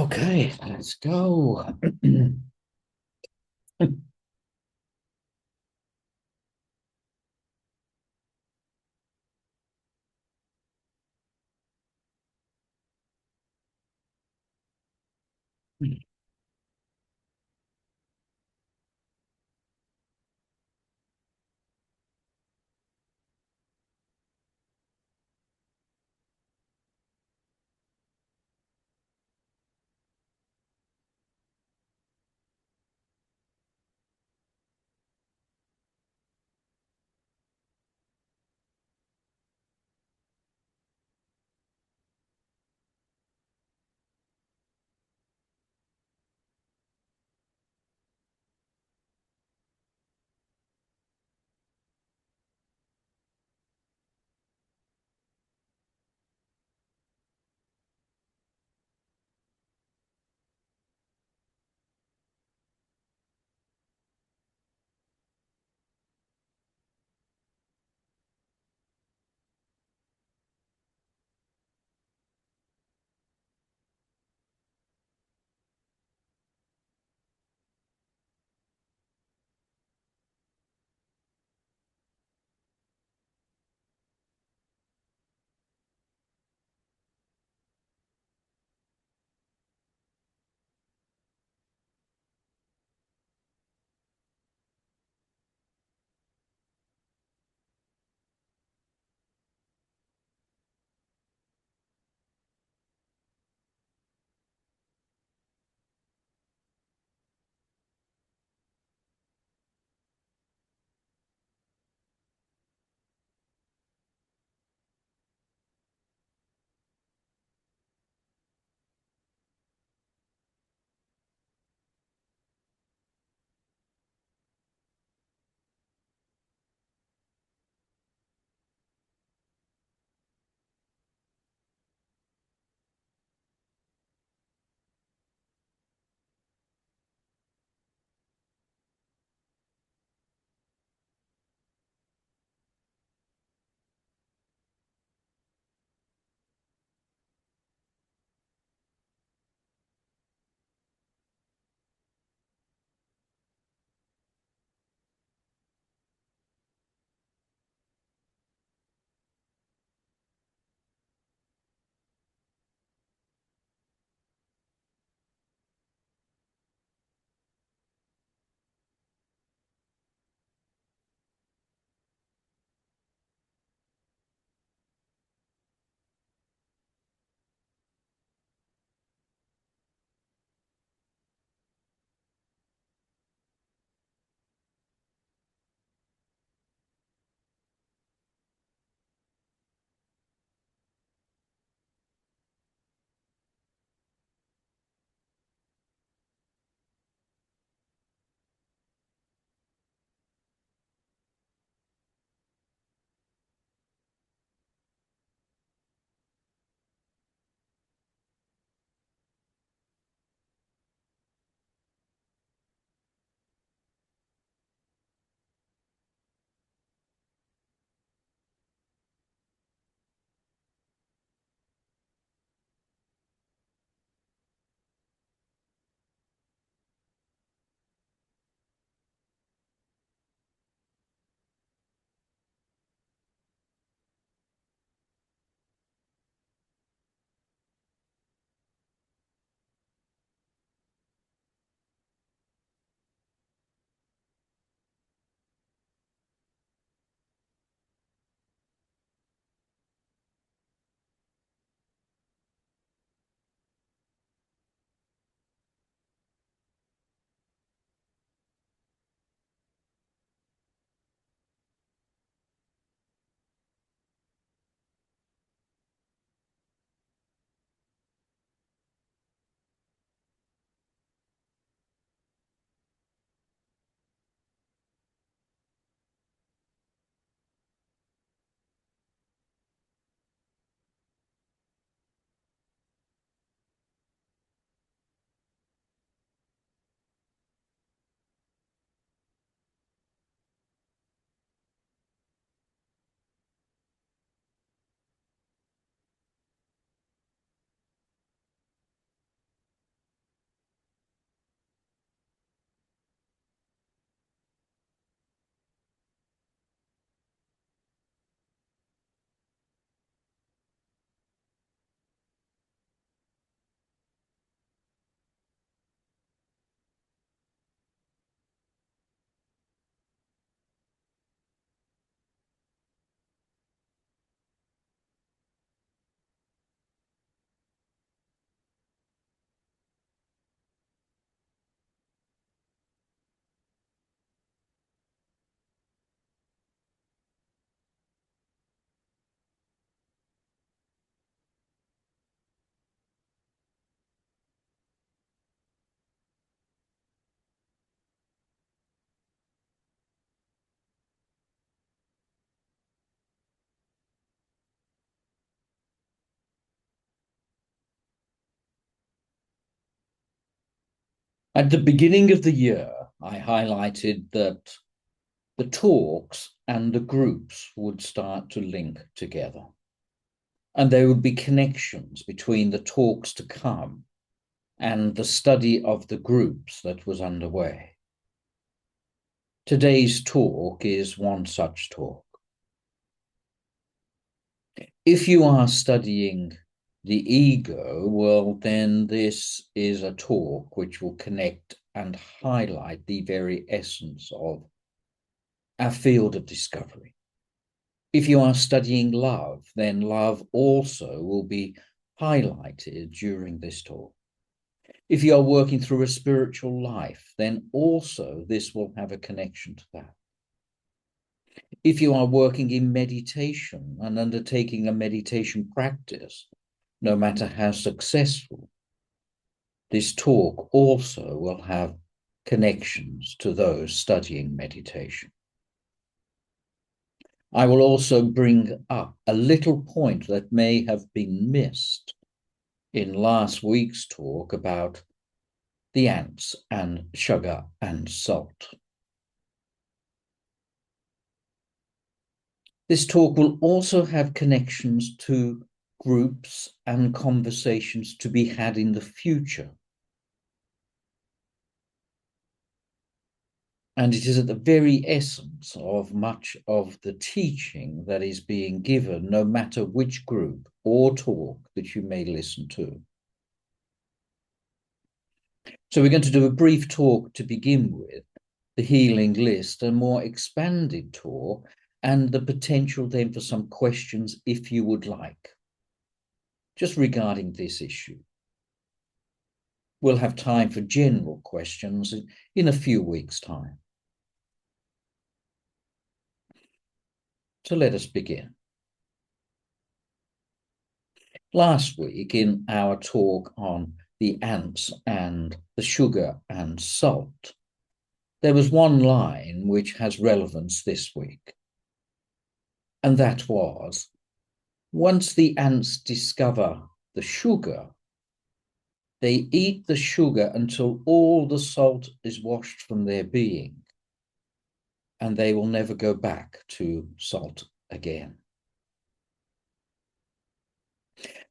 Okay, let's go. At the beginning of the year, I highlighted that the talks and the groups would start to link together. And there would be connections between the talks to come and the study of the groups that was underway. Today's talk is one such talk. If you are studying the ego, well, then this is a talk which will connect and highlight the very essence of our field of discovery. If you are studying love, then love also will be highlighted during this talk. If you are working through a spiritual life, then also this will have a connection to that. If you are working in meditation and undertaking a meditation practice, no matter how successful, this talk also will have connections to those studying meditation. I will also bring up a little point that may have been missed in last week's talk about the ants and sugar and salt. This talk will also have connections to groups and conversations to be had in the future. And it is at the very essence of much of the teaching that is being given, no matter which group or talk that you may listen to. So we're going to do a brief talk to begin with, the healing list, a more expanded talk, and the potential then for some questions if you would like, just regarding this issue. We'll have time for general questions in a few weeks' time. So let us begin. Last week in our talk on the ants and the sugar and salt, there was one line which has relevance this week. And that was, once the ants discover the sugar, they eat the sugar until all the salt is washed from their being, and they will never go back to salt again.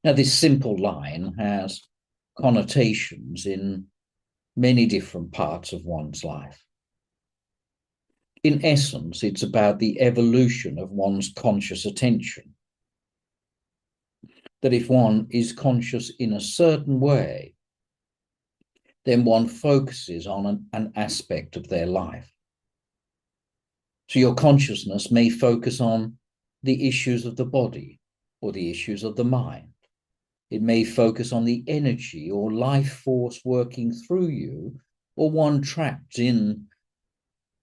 Now, this simple line has connotations in many different parts of one's life. In essence, it's about the evolution of one's conscious attention. That if one is conscious in a certain way, then one focuses on an aspect of their life. So your consciousness may focus on the issues of the body or the issues of the mind. It may focus on the energy or life force working through you, or one trapped in,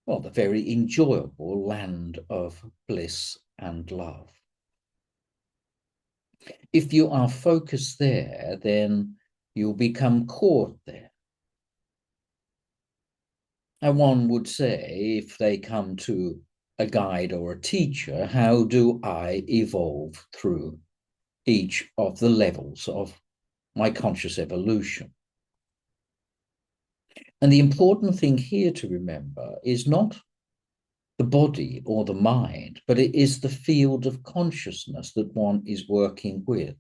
well, the very enjoyable land of bliss and love. If you are focused there, then you'll become caught there. And one would say, if they come to a guide or a teacher, how do I evolve through each of the levels of my conscious evolution? And the important thing here to remember is not the body or the mind, but it is the field of consciousness that one is working with.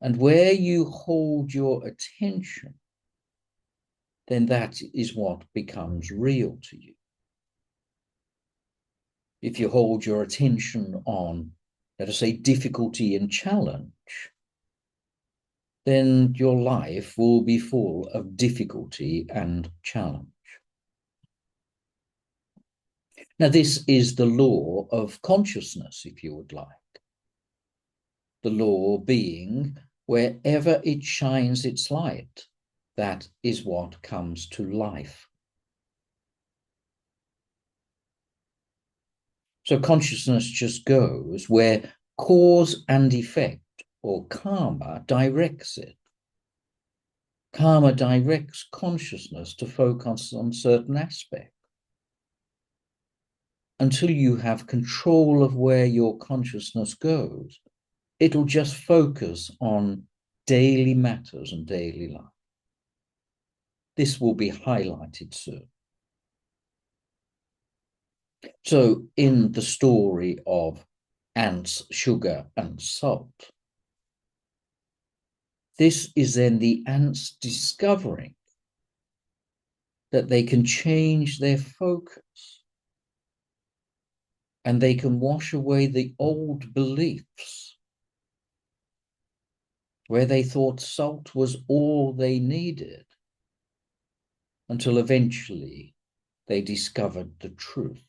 And where you hold your attention, then that is what becomes real to you. If you hold your attention on, let us say, difficulty and challenge, then your life will be full of difficulty and challenge. Now, this is the law of consciousness, if you would like. The law being, wherever it shines its light, that is what comes to life. So consciousness just goes where cause and effect, or karma, directs it. Karma directs consciousness to focus on certain aspects. Until you have control of where your consciousness goes, it'll just focus on daily matters and daily life. This will be highlighted soon. So in the story of ants, sugar, and salt, this is then the ants discovering that they can change their focus and they can wash away the old beliefs where they thought salt was all they needed, until eventually they discovered the truth.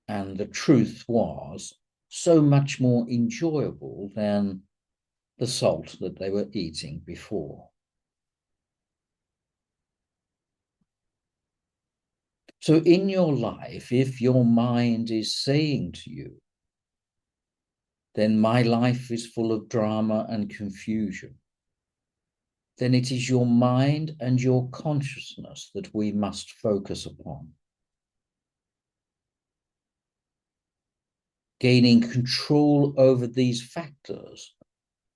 And the truth was so much more enjoyable than the salt that they were eating before. So in your life, if your mind is saying to you, then my life is full of drama and confusion, then it is your mind and your consciousness that we must focus upon. Gaining control over these factors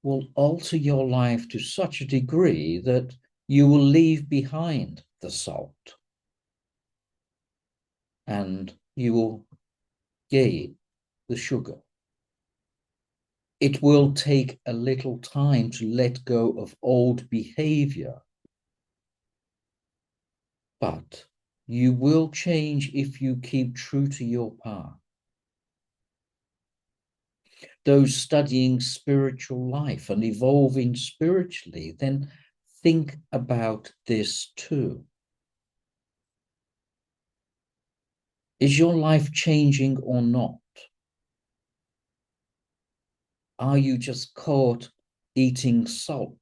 will alter your life to such a degree that you will leave behind the salt and you will gain the sugar. It will take a little time to let go of old behavior, but you will change if you keep true to your path. Those studying spiritual life and evolving spiritually, then think about this too. Is your life changing or not? Are you just caught eating salt?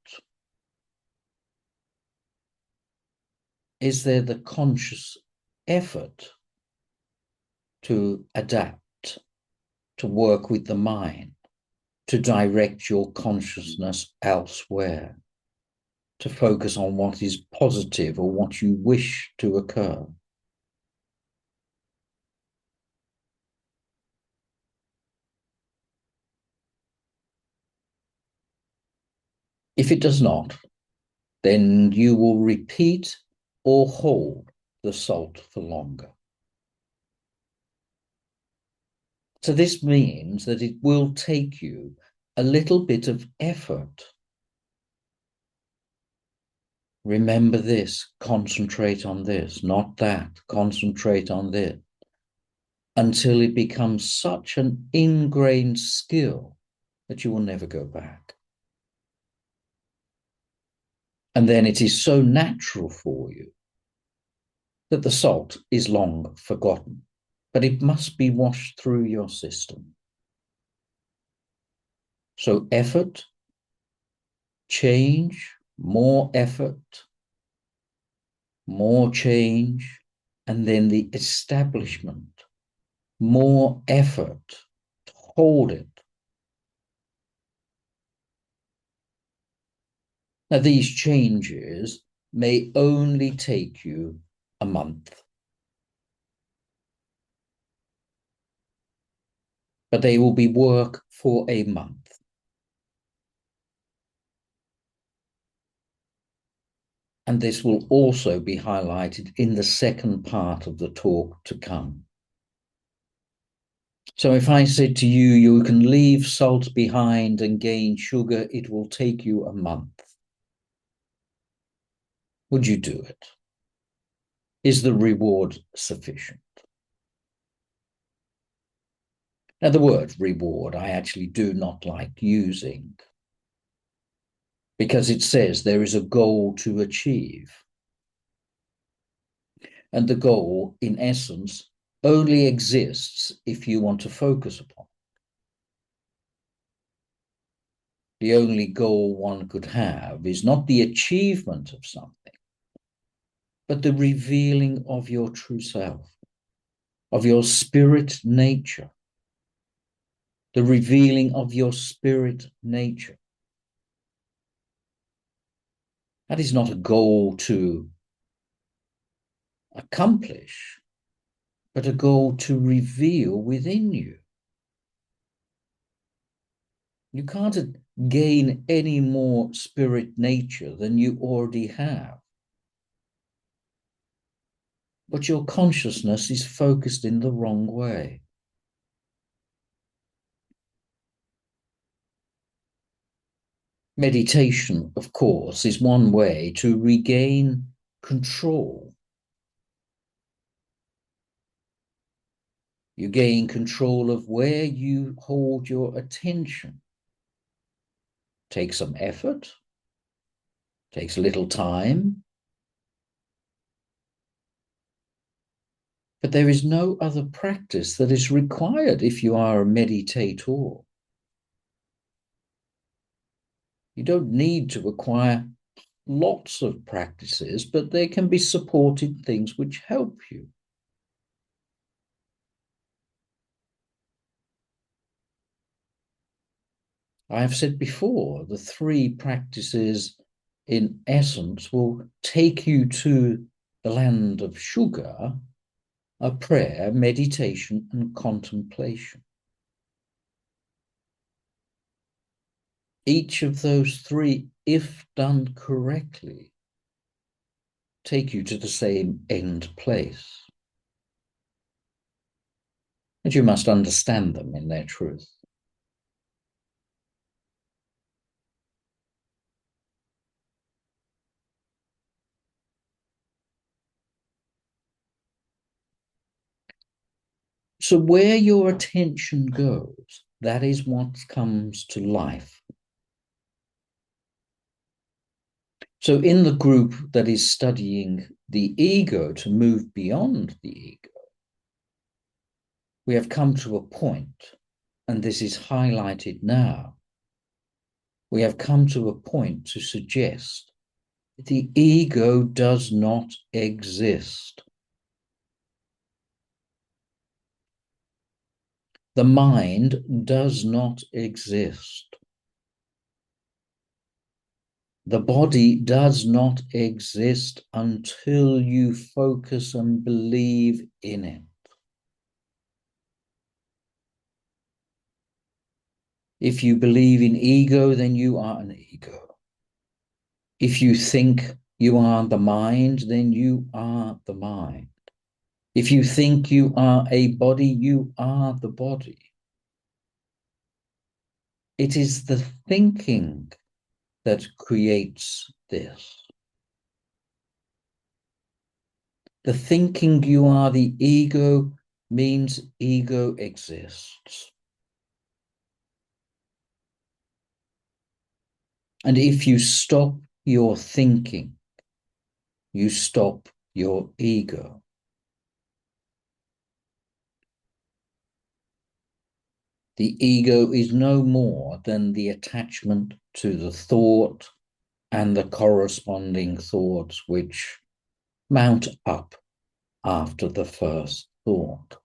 Is there the conscious effort to adapt, to work with the mind, to direct your consciousness elsewhere, to focus on what is positive or what you wish to occur? If it does not, then you will repeat or hold the salt for longer. So this means that it will take you a little bit of effort. Remember this, concentrate on this, not that, concentrate on this, until it becomes such an ingrained skill that you will never go back. And then it is so natural for you that the salt is long forgotten, but it must be washed through your system. So effort, change, more effort, more change, and then the establishment, more effort to hold it. Now, these changes may only take you a month, but they will be work for a month. And this will also be highlighted in the second part of the talk to come. So if I said to you, you can leave salt behind and gain sugar, it will take you a month. Would you do it? Is the reward sufficient? Now, the word reward I actually do not like using, because it says there is a goal to achieve. And the goal, in essence, only exists if you want to focus upon. The only goal one could have is not the achievement of something, but the revealing of your true self, of your spirit nature, the revealing of your spirit nature. That is not a goal to accomplish, but a goal to reveal within you. You can't gain any more spirit nature than you already have. but your consciousness is focused in the wrong way. Meditation, of course, is one way to regain control. You gain control of where you hold your attention. Take some effort, takes a little time, but there is no other practice that is required if you are a meditator. You don't need to acquire lots of practices, but there can be supported things which help you. I have said before, the three practices in essence will take you to the land of sugar, a prayer, meditation, and contemplation. Each of those three, if done correctly, take you to the same end place. And you must understand them in their truth. So where your attention goes, that is what comes to life. So in the group that is studying the ego to move beyond the ego, we have come to a point, and this is highlighted now, we have come to a point to suggest the ego does not exist. The mind does not exist. The body does not exist until you focus and believe in it. If you believe in ego, then you are an ego. If you think you are the mind, then you are the mind. If you think you are a body, you are the body. It is the thinking that creates this. The thinking you are the ego means ego exists. And if you stop your thinking, you stop your ego. The ego is no more than the attachment to the thought and the corresponding thoughts which mount up after the first thought.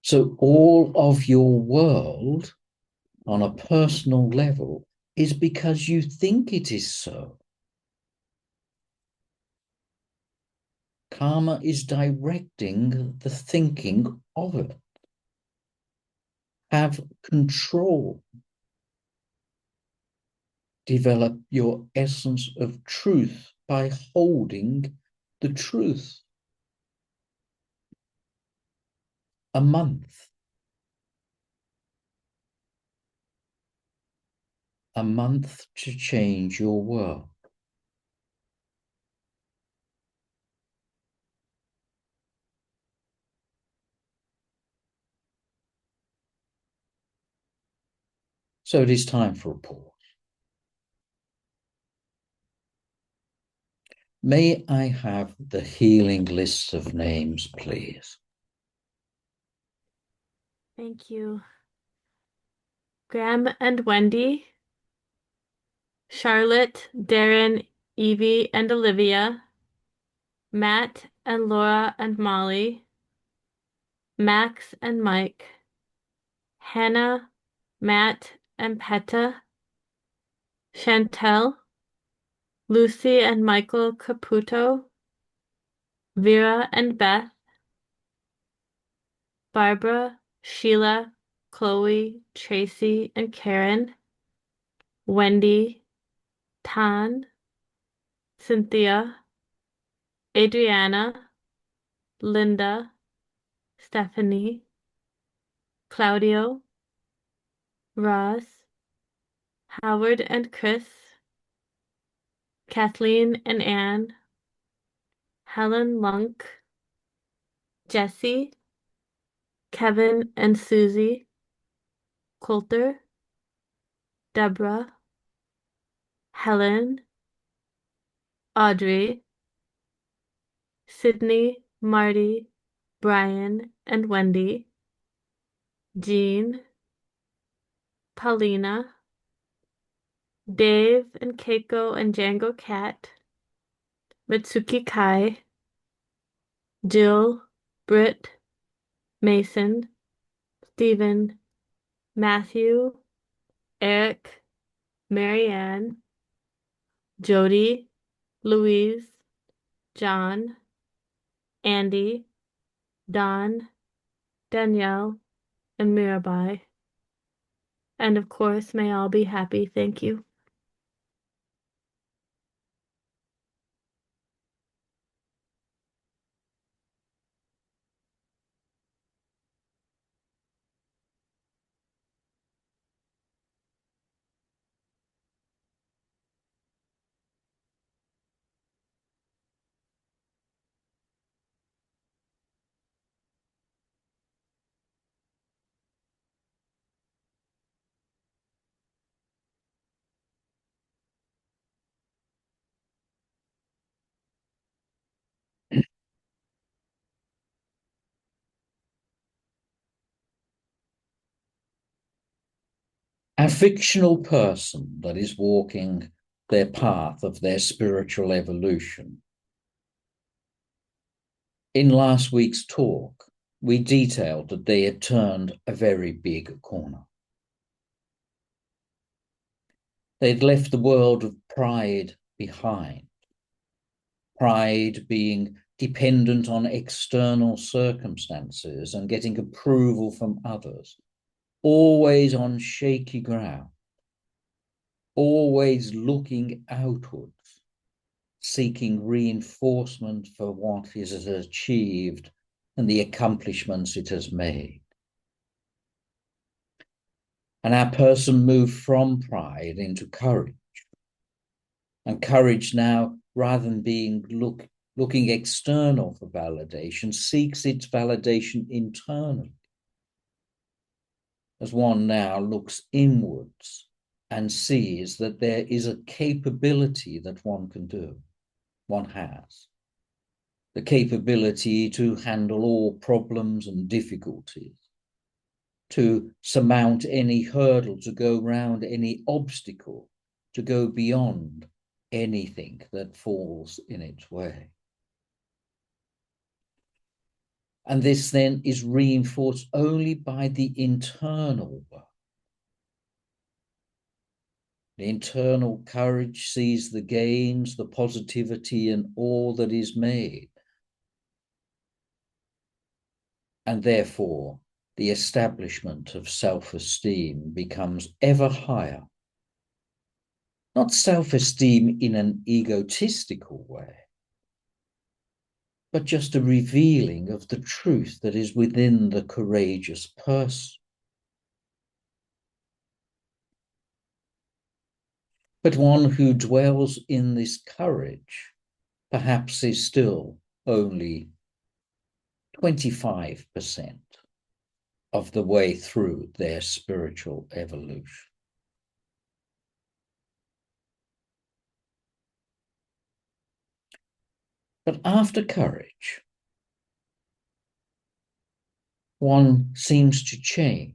So all of your world on a personal level is because you think it is so. Karma is directing the thinking of it. Have control. Develop your essence of truth by holding the truth. A month. A month to change your world. So it is time for a pause. May I have the healing list of names, please? Thank you. Graham and Wendy, Charlotte, Darren, Evie, and Olivia, Matt and Laura and Molly, Max and Mike, Hannah, Matt and Peta, Chantel, Lucy and Michael Caputo, Vera and Beth, Barbara, Sheila, Chloe, Tracy, and Karen, Wendy, Tan, Cynthia, Adriana, Linda, Stephanie, Claudio, Ross, Howard and Chris, Kathleen and Anne, Helen Lunk, Jesse, Kevin and Susie, Coulter, Deborah, Helen, Audrey, Sydney, Marty, Brian and Wendy, Jean, Paulina, Dave and Keiko and Django Cat, Mitsuki Kai, Jill, Britt, Mason, Stephen, Matthew, Eric, Marianne, Jody, Louise, John, Andy, Don, Danielle, and Mirabai. And of course, may all be happy. Thank you. A fictional person that is walking their path of their spiritual evolution. In last week's talk, we detailed that they had turned a very big corner. They'd left the world of pride behind, pride being dependent on external circumstances and getting approval from others, always on shaky ground, always looking outwards, seeking reinforcement for what it has achieved and the accomplishments it has made. And our person moved from pride into courage. And courage now, rather than being looking external for validation, seeks its validation internally. As one now looks inwards and sees that there is a capability that one can do, one has. The capability to handle all problems and difficulties, to surmount any hurdle, to go round any obstacle, to go beyond anything that falls in its way. And this then is reinforced only by the internal work. The internal courage sees the gains, the positivity, and all that is made. And therefore, the establishment of self-esteem becomes ever higher. Not self-esteem in an egotistical way, but just a revealing of the truth that is within the courageous person. But one who dwells in this courage perhaps is still only 25% of the way through their spiritual evolution. But after courage, one seems to change.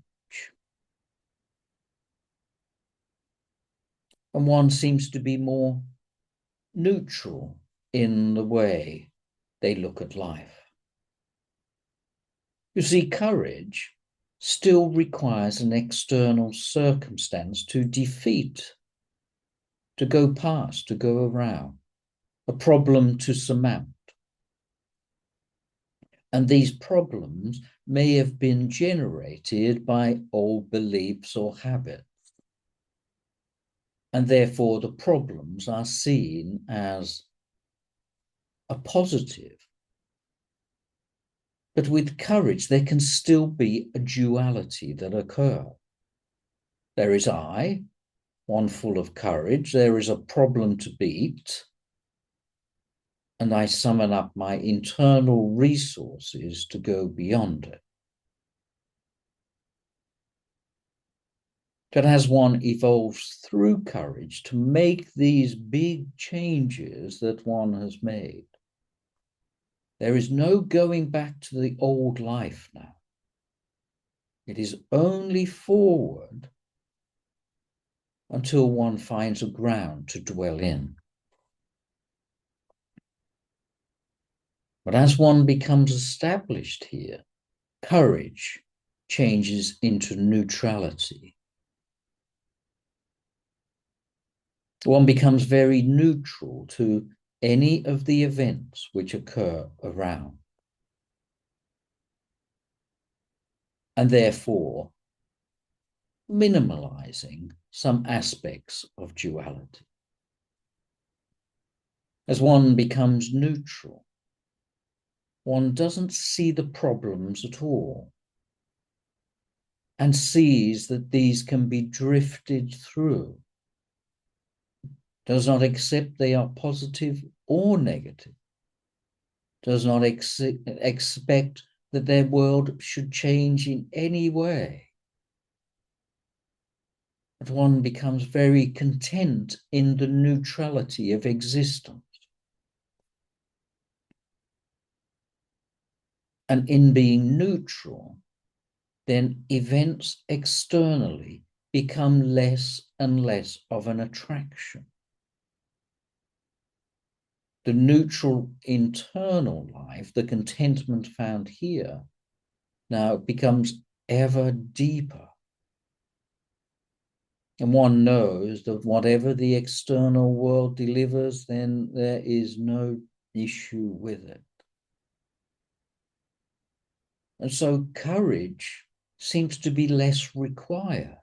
And one seems to be more neutral in the way they look at life. You see, courage still requires an external circumstance to defeat, to go past, to go around, a problem to surmount. And these problems may have been generated by old beliefs or habits. and therefore the problems are seen as a positive. But with courage, there can still be a duality that occurs. There is I, one full of courage. There is a problem to beat, and I summon up my internal resources to go beyond it. But as one evolves through courage to make these big changes that one has made, there is no going back to the old life now. It is only forward until one finds a ground to dwell in. But as one becomes established here, courage changes into neutrality. One becomes very neutral to any of the events which occur around. And therefore, minimalizing some aspects of duality. As one becomes neutral, one doesn't see the problems at all and sees that these can be drifted through, does not accept they are positive or negative, does not expect that their world should change in any way. But one becomes very content in the neutrality of existence. And in being neutral, then events externally become less and less of an attraction. The neutral internal life, the contentment found here, now becomes ever deeper. And one knows that whatever the external world delivers, then there is no issue with it. And so courage seems to be less required,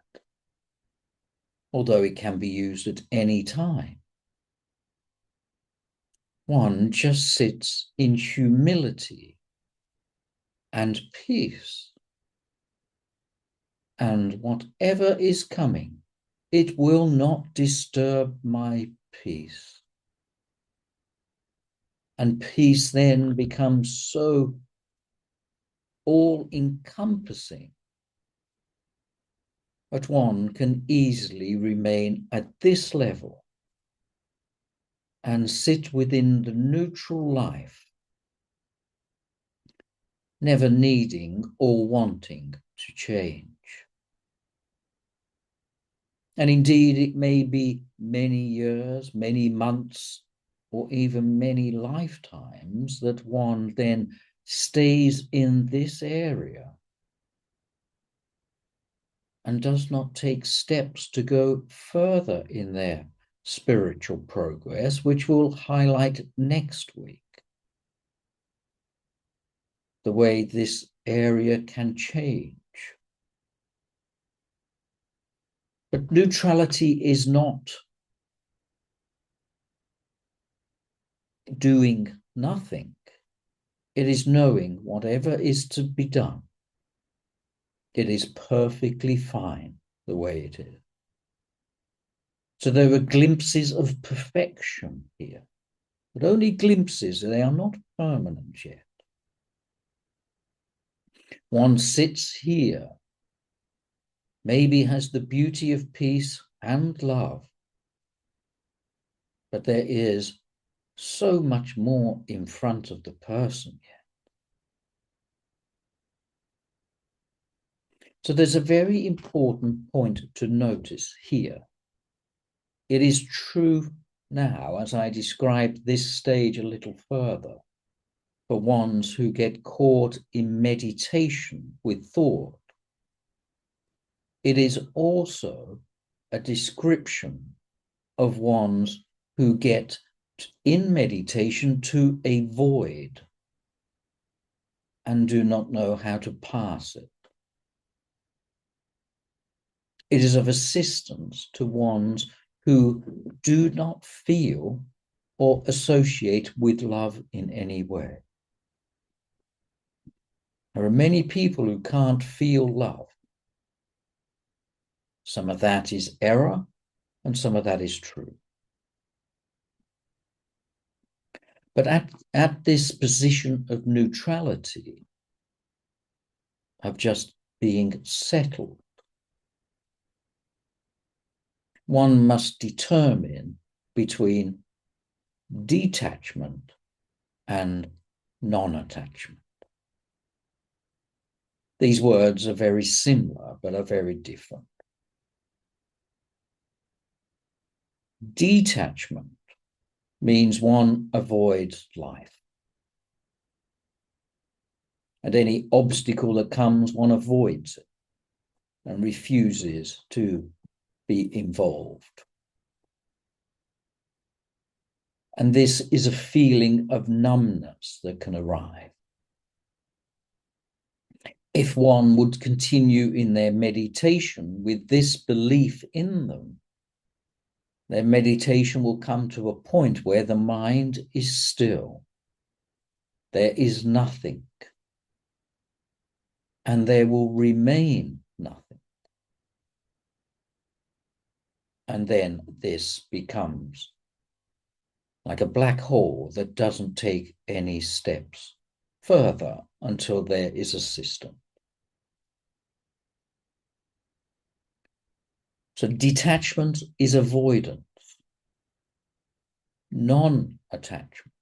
although it can be used at any time. One just sits in humility and peace. And whatever is coming, it will not disturb my peace. And peace then becomes so all-encompassing that one can easily remain at this level and sit within the neutral life, never needing or wanting to change. And indeed, it may be many years, many months, or even many lifetimes that one then stays in this area and does not take steps to go further in their spiritual progress, which we'll highlight next week. The way this area can change. But neutrality is not doing nothing. It is knowing whatever is to be done. It is perfectly fine the way it is. So there are glimpses of perfection here, but only glimpses. They are not permanent yet. One sits here, maybe has the beauty of peace and love, but there is so much more in front of the person yet. So there's a very important point to notice here. It is true now, as I describe this stage a little further, for ones who get caught in meditation with thought. It is also a description of ones who get in meditation to a void and do not know how to pass it. It is of assistance to ones who do not feel or associate with love in any way. There are many people who can't feel love. Some of that is error, and some of that is true. But at this position of neutrality, of just being settled, one must determine between detachment and non-attachment. These words are very similar, but are very different. Detachment means one avoids life. And any obstacle that comes, one avoids it and refuses to be involved. And this is a feeling of numbness that can arrive. If one would continue in their meditation with this belief in them, their meditation will come to a point where the mind is still. There is nothing. And there will remain nothing. And then this becomes like a black hole that doesn't take any steps further until there is a system. So detachment is avoidance. Non-attachment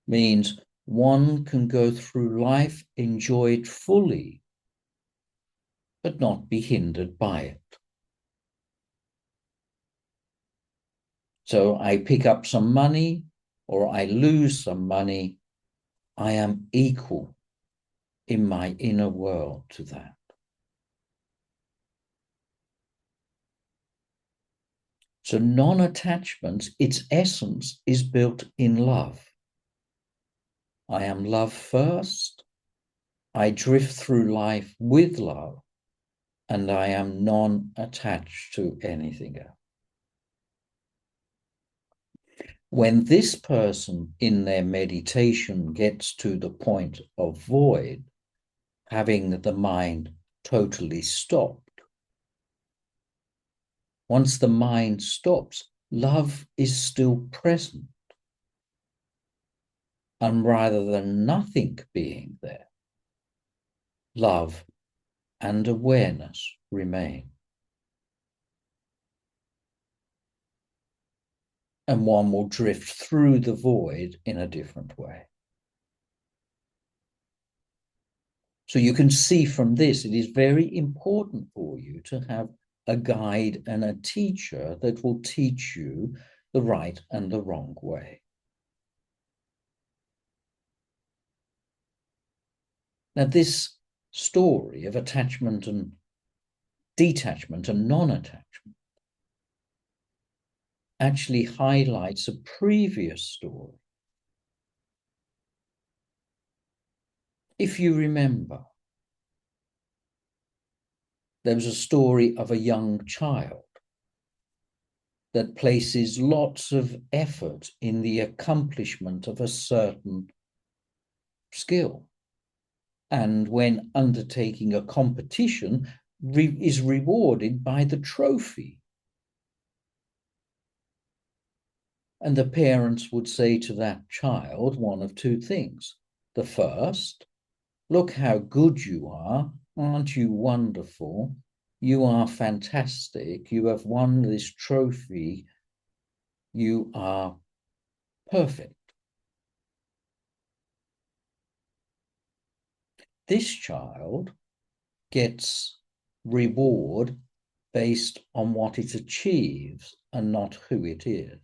means one can go through life, enjoy it fully, but not be hindered by it. So I pick up some money or I lose some money, I am equal in my inner world to that. So non-attachment, its essence is built in love. I am love first. I drift through life with love, and I am non-attached to anything else. When this person in their meditation gets to the point of void, having the mind totally stopped, once the mind stops, love is still present. And rather than nothing being there, love and awareness remain. And one will drift through the void in a different way. So you can see from this, it is very important for you to have a guide and a teacher that will teach you the right and the wrong way. Now, this story of attachment and detachment and non-attachment actually highlights a previous story. If you remember, there was a story of a young child that places lots of effort in the accomplishment of a certain skill. And when undertaking a competition, is rewarded by the trophy. And the parents would say to that child one of two things. The first, look how good you are. Aren't you wonderful? You are fantastic. You have won this trophy. You are perfect. This child gets reward based on what it achieves and not who it is.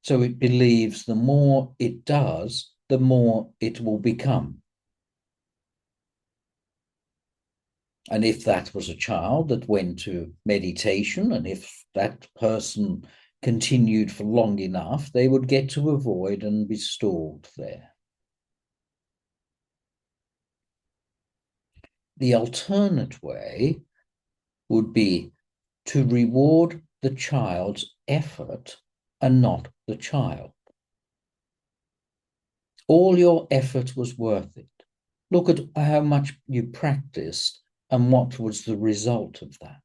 So it believes the more it does, the more it will become. And if that was a child that went to meditation, and if that person continued for long enough, they would get to avoid and be stalled there. The alternate way would be to reward the child's effort and not the child. All your effort was worth it. Look at how much you practiced and what was the result of that.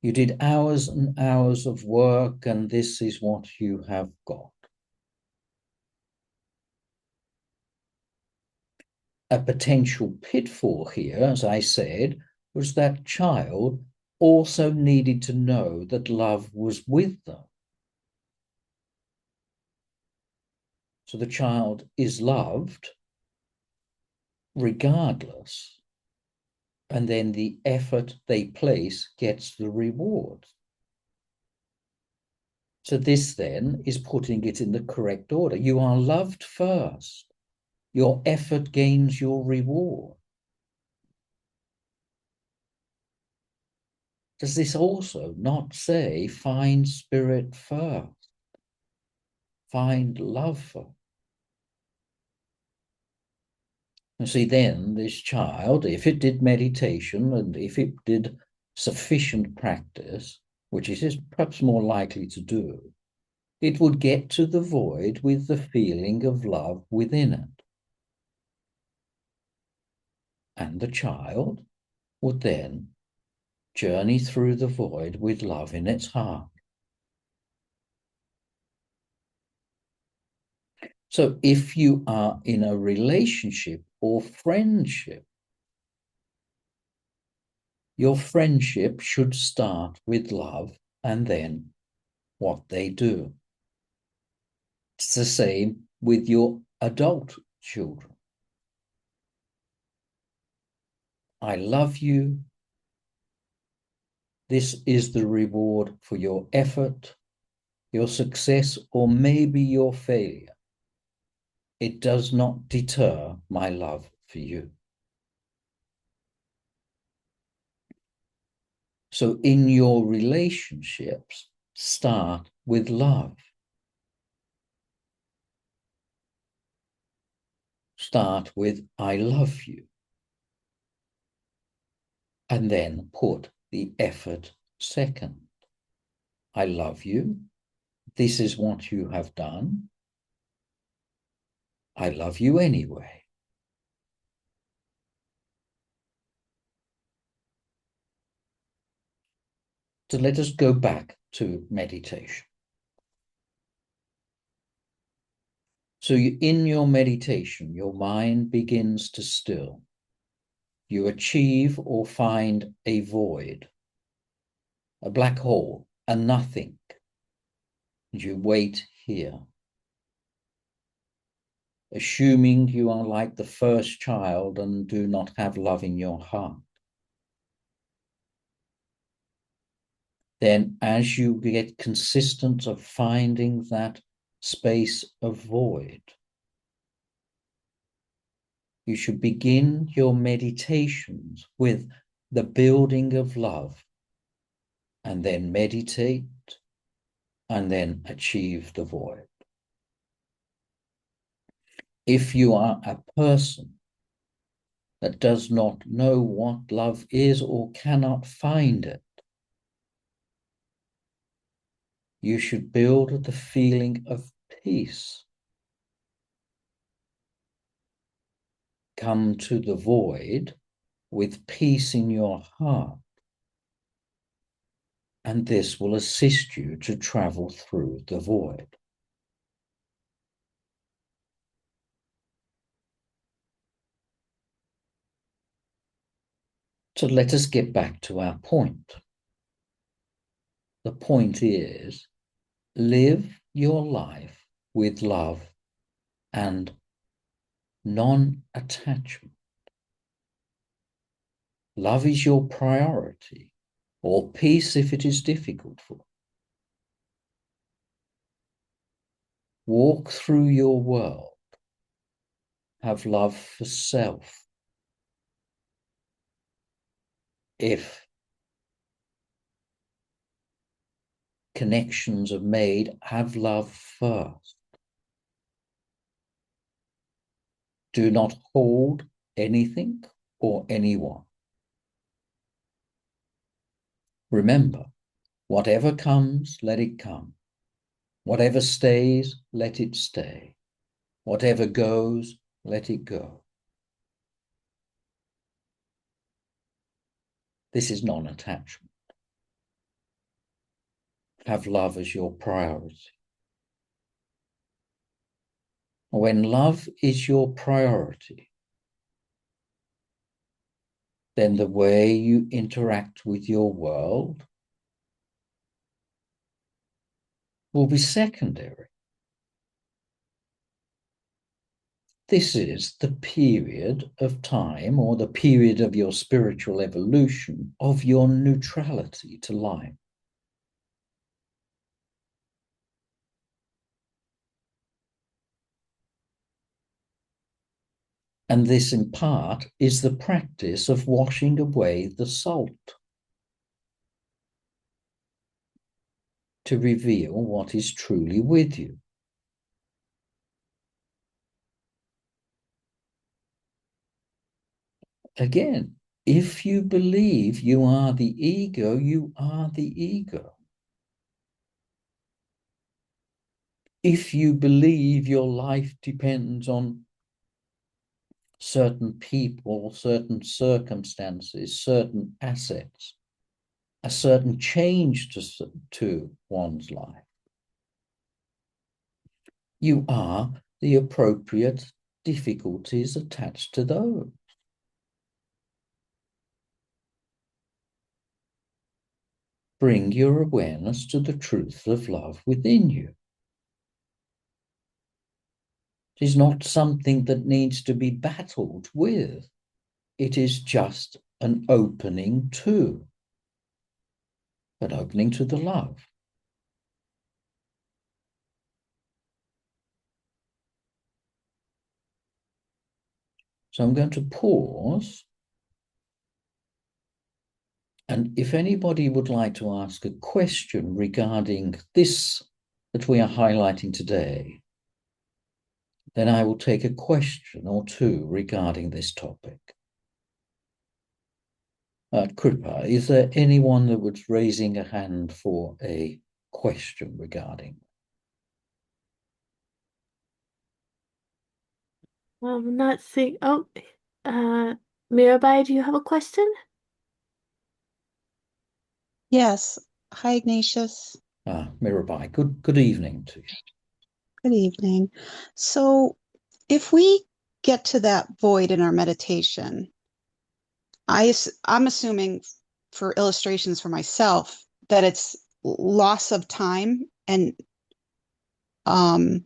You did hours and hours of work, and this is what you have got. A potential pitfall here, as I said, was that child also needed to know that love was with them. So the child is loved regardless, and then the effort they place gets the reward. So this then is putting it in the correct order. You are loved first. Your effort gains your reward. Does this also not say find spirit first? Find love first. And see, then this child, if it did meditation and if it did sufficient practice, which it is perhaps more likely to do, it would get to the void with the feeling of love within it. And the child would then journey through the void with love in its heart. So if you are in a relationship or friendship, your friendship should start with love and then what they do. It's the same with your adult children. I love you. This is the reward for your effort, your success, or maybe your failure. It does not deter my love for you. So in your relationships, start with love. Start with, I love you. And then put the effort second. I love you. This is what you have done. I love you anyway. So let us go back to meditation. So in your meditation, your mind begins to still. You achieve or find a void, a black hole, a nothing. And you wait here, assuming you are like the first child and do not have love in your heart. Then as you get consistent of finding that space of void, you should begin your meditations with the building of love, and then meditate, and then achieve the void. If you are a person that does not know what love is or cannot find it, you should build the feeling of peace. Come to the void with peace in your heart, and this will assist you to travel through the void. So let us get back to our point. The point is, live your life with love and non-attachment. Love is your priority, or peace if it is difficult for you. Walk through your world. Have love for self. If connections are made, have love first. Do not hold anything or anyone. Remember, whatever comes, let it come. Whatever stays, let it stay. Whatever goes, let it go. This is non-attachment. Have love as your priority. When love is your priority, then the way you interact with your world will be secondary. This is the period of time, or the period of your spiritual evolution, of your neutrality to life. And this, in part, is the practice of washing away the salt to reveal what is truly with you. Again, if you believe you are the ego, you are the ego. If you believe your life depends on certain people, certain circumstances, certain assets, a certain change to one's life, you are the appropriate difficulties attached to those. Bring your awareness to the truth of love within you. It is not something that needs to be battled with. It is just an opening to the love. So I'm going to pause. And if anybody would like to ask a question regarding this that we are highlighting today, then I will take a question or two regarding this topic. Kripa, is there anyone that was raising a hand for a question regarding? I'm not seeing. Oh, Mirabai, do you have a question? Yes. Hi, Ignatius. Mirabai, good evening to you. Good evening. So, if we get to that void in our meditation, I'm assuming for illustrations for myself that it's loss of time um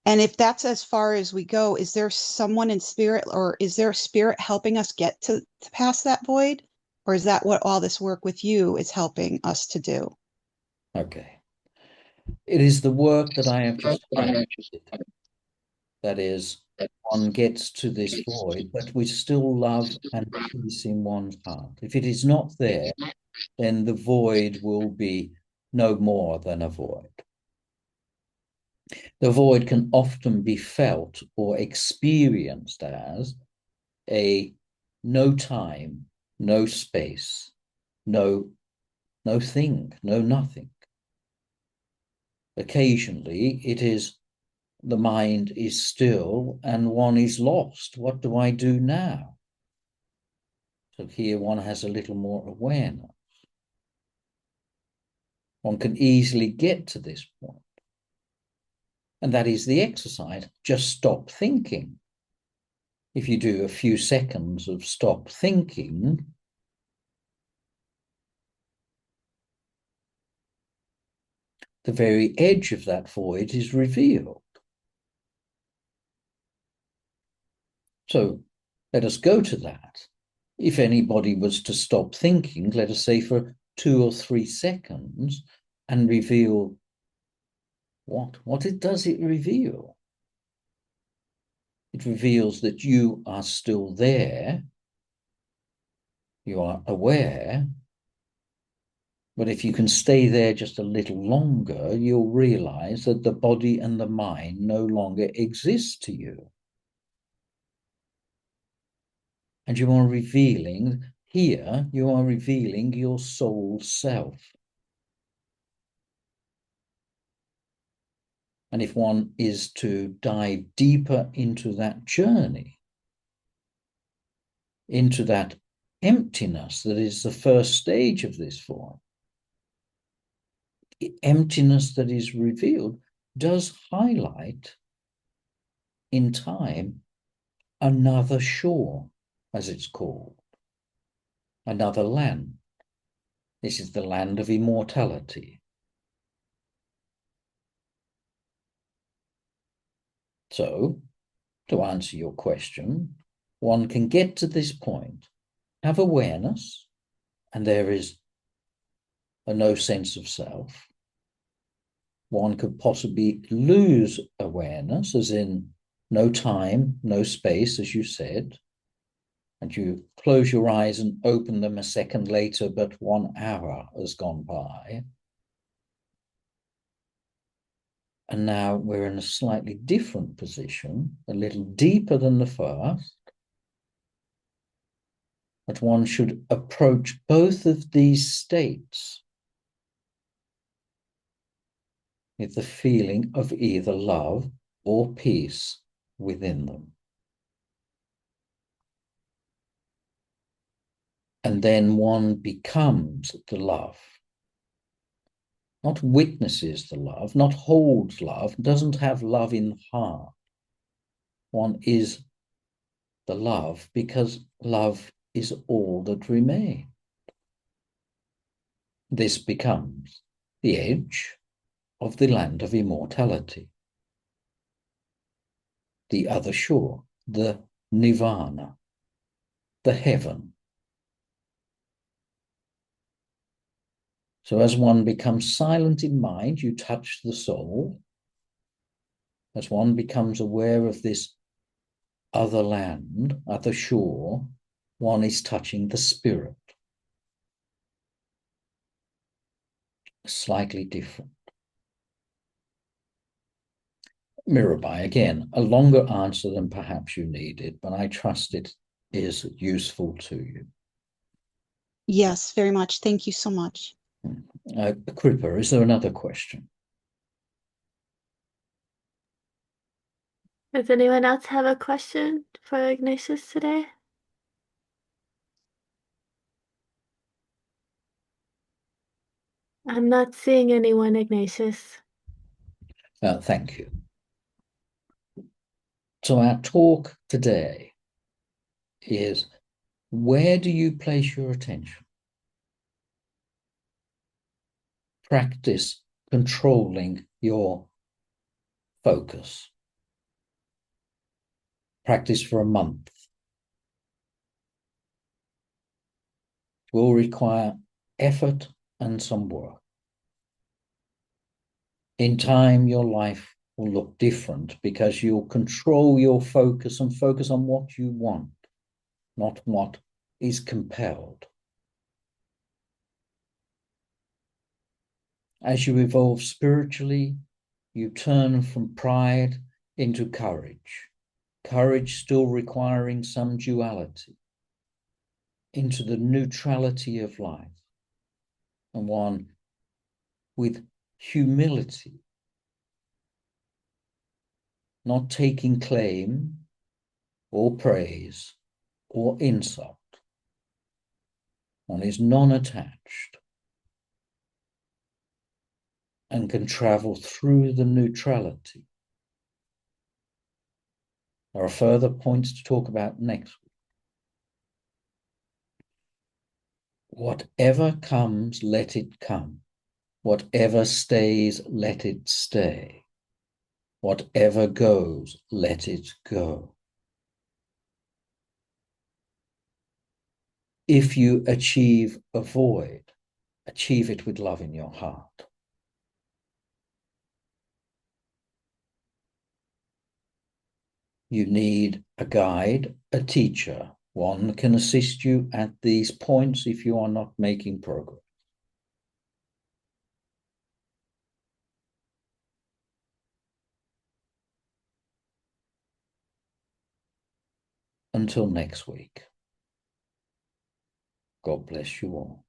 and if that's as far as we go, is there someone in spirit, or is there a spirit helping us get to past that void? Or is that what all this work with you is helping us to do? Okay. It is the work that I have just highlighted. That is, one gets to this void, but we still love and peace in one's heart. If it is not there, then the void will be no more than a void. The void can often be felt or experienced as a no time, no space, no thing, no nothing. Occasionally, it is the mind is still and one is lost. What do I do now? So here one has a little more awareness. One can easily get to this point. And that is the exercise. Just stop thinking. If you do a few seconds of stop thinking, the very edge of that void is revealed. So let us go to that. If anybody was to stop thinking, let us say for 2 or 3 seconds, and reveal what does it reveal? It reveals that you are still there, you are aware, but if you can stay there just a little longer, you'll realize that the body and the mind no longer exist to you. And you are revealing Here you are revealing your soul self. And if one is to dive deeper into that journey, into that emptiness that is the first stage of this form, the emptiness that is revealed does highlight in time another shore, as it's called, another land. This is the land of immortality. So, to answer your question, one can get to this point, have awareness, and there is a no sense of self. One could possibly lose awareness, as in no time, no space, as you said, and you close your eyes and open them a second later, but 1 hour has gone by. And now we're in a slightly different position, a little deeper than the first, but one should approach both of these states with the feeling of either love or peace within them. And then one becomes the love, not witnesses the love, not holds love, doesn't have love in the heart. One is the love because love is all that remains. This becomes the edge of the land of immortality, the other shore, the nirvana, the heaven. So as one becomes silent in mind, you touch the soul. As one becomes aware of this other land, other shore, one is touching the spirit. Slightly different. Mirabai, again, a longer answer than perhaps you needed, but I trust it is useful to you. Yes, very much. Thank you so much. Kripa, is there another question? Does anyone else have a question for Ignatius today? I'm not seeing anyone, Ignatius. Thank you. So our talk today is, where do you place your attention? Practice controlling your focus. Practice for a month. It will require effort and some work. In time, your life will look different because you'll control your focus and focus on what you want, not what is compelled. As you evolve spiritually, you turn from pride into courage, courage still requiring some duality, into the neutrality of life, and one with humility, not taking claim or praise or insult. One is non-attached and can travel through the neutrality. There are further points to talk about next week. Whatever comes, let it come. Whatever stays, let it stay. Whatever goes, let it go. If you achieve a void, achieve it with love in your heart. You need a guide, a teacher. One can assist you at these points if you are not making progress. Until next week. God bless you all.